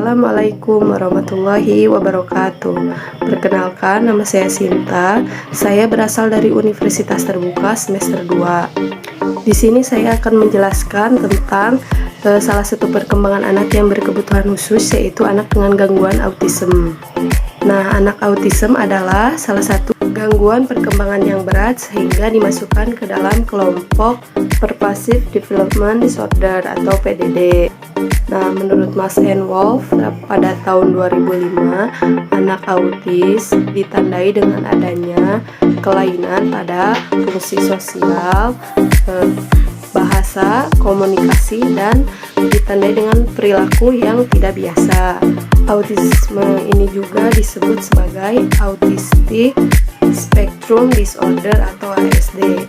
Assalamualaikum warahmatullahi wabarakatuh. Perkenalkan, nama saya Sinta. Saya berasal dari Universitas Terbuka semester 2. Di sini saya akan menjelaskan tentang salah satu perkembangan anak yang berkebutuhan khusus, yaitu anak dengan gangguan autism. Nah, anak autism adalah salah satu gangguan perkembangan yang berat sehingga dimasukkan ke dalam kelompok Pervasive Development Disorder atau PDD. Nah, menurut Mas N. Wolf, pada tahun 2005, anak autis ditandai dengan adanya kelainan pada fungsi sosial, bahasa, komunikasi, dan ditandai dengan perilaku yang tidak biasa. Autisme ini juga disebut sebagai Autistic Spectrum Disorder atau ASD,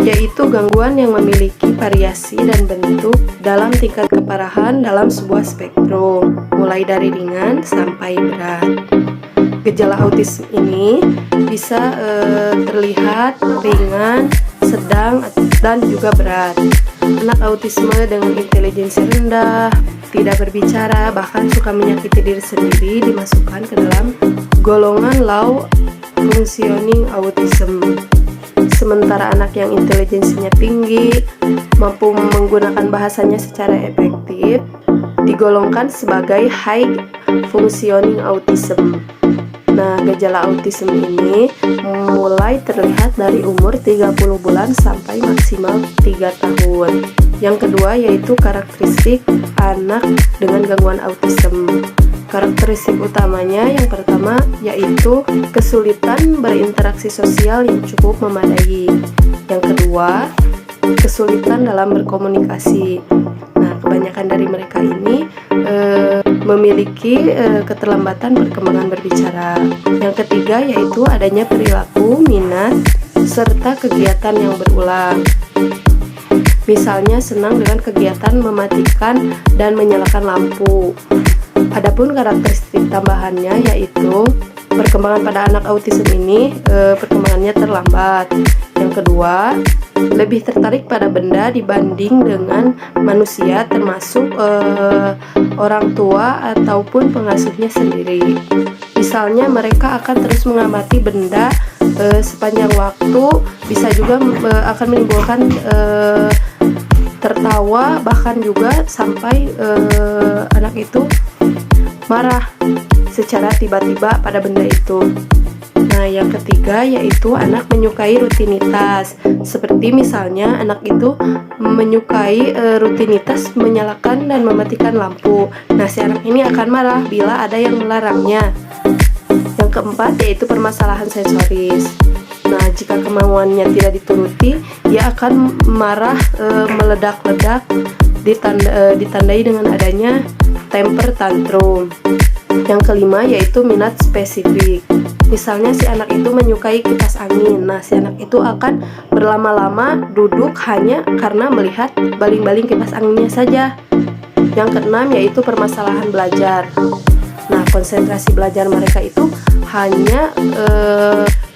yaitu gangguan yang memiliki variasi dan bentuk dalam tingkat keparahan dalam sebuah spektrum, mulai dari ringan sampai berat. Gejala autisme ini bisa terlihat ringan, sedang, dan juga berat. Anak autisme dengan intelijensi rendah, tidak berbicara, bahkan suka menyakiti diri sendiri dimasukkan ke dalam golongan low functioning autism. Sementara anak yang intelijensinya tinggi, mampu menggunakan bahasanya secara efektif, digolongkan sebagai high functioning autism. Nah, gejala autism ini mulai terlihat dari umur 30 bulan sampai maksimal 3 tahun. Yang kedua yaitu karakteristik anak dengan gangguan autism. Karakteristik utamanya yang pertama yaitu kesulitan berinteraksi sosial yang cukup memadai. Yang kedua, kesulitan dalam berkomunikasi. Nah, kebanyakan dari mereka ini memiliki keterlambatan perkembangan berbicara. Yang ketiga yaitu adanya perilaku, minat, serta kegiatan yang berulang. Misalnya senang dengan kegiatan mematikan dan menyalakan lampu. Adapun karakteristik tambahannya yaitu perkembangan pada anak autism ini perkembangannya terlambat. Yang kedua, lebih tertarik pada benda dibanding dengan manusia, termasuk orang tua ataupun pengasuhnya sendiri. Misalnya mereka akan terus mengamati benda sepanjang waktu, bisa juga akan menimbulkan tertawa, bahkan juga sampai anak itu marah secara tiba-tiba pada benda itu. Nah, yang ketiga yaitu anak menyukai rutinitas. Seperti misalnya anak itu menyukai rutinitas menyalakan dan mematikan lampu. Nah, si anak ini akan marah bila ada yang melarangnya. Yang keempat yaitu permasalahan sensoris. Nah, jika kemauannya tidak dituruti, dia akan marah, meledak-ledak, ditandai dengan adanya temper tantrum. Yang kelima yaitu minat spesifik. Misalnya si anak itu menyukai kipas angin. Nah, si anak itu akan berlama-lama duduk hanya karena melihat baling-baling kipas anginnya saja. Yang keenam yaitu permasalahan belajar. Nah, konsentrasi belajar mereka itu hanya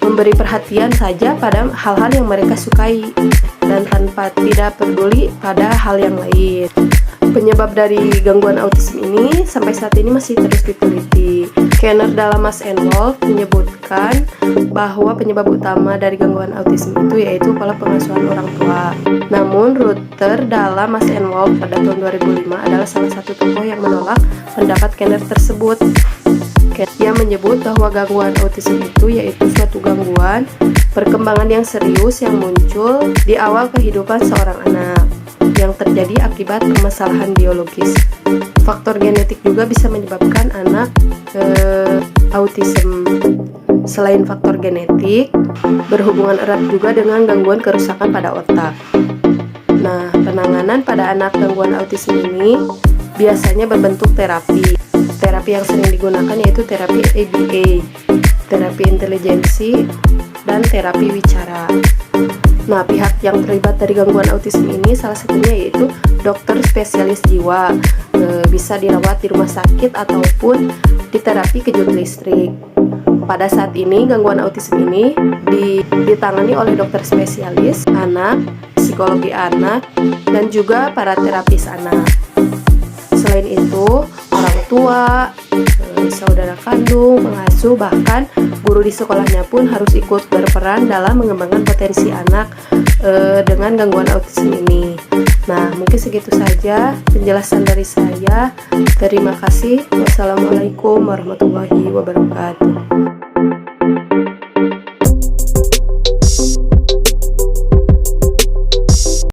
memberi perhatian saja pada hal-hal yang mereka sukai dan tanpa tidak peduli pada hal yang lain. Penyebab dari gangguan autisme ini sampai saat ini masih terus diteliti. Kenner dalam Mas N. Wolf menyebutkan bahwa penyebab utama dari gangguan autisme itu yaitu pola pengasuhan orang tua. Namun Ruther dalam Mas N. Wolf pada tahun 2005 adalah salah satu tokoh yang menolak pendapat Kenner tersebut. Ia menyebut bahwa gangguan autisme itu yaitu suatu gangguan perkembangan yang serius yang muncul di awal kehidupan seorang anak, yang terjadi akibat permasalahan biologis. Faktor genetik juga bisa menyebabkan anak autism. Selain faktor genetik, berhubungan erat juga dengan gangguan kerusakan pada otak. Nah, penanganan pada anak gangguan autisme ini biasanya berbentuk terapi. Terapi yang sering digunakan yaitu terapi ABA, terapi intelijensi, dan terapi wicara. Nah, pihak yang terlibat dari gangguan autisme ini salah satunya yaitu dokter spesialis jiwa, bisa dirawat di rumah sakit ataupun di terapi kejut listrik. Pada saat ini gangguan autisme ini ditangani oleh dokter spesialis anak, psikologi anak, dan juga para terapis anak. Selain itu, orang tua, saudara kandung, pengasuh, bahkan guru di sekolahnya pun harus ikut berperan dalam mengembangkan potensi anak dengan gangguan autisme ini. Nah, mungkin segitu saja penjelasan dari saya. Terima kasih. Wassalamualaikum warahmatullahi wabarakatuh.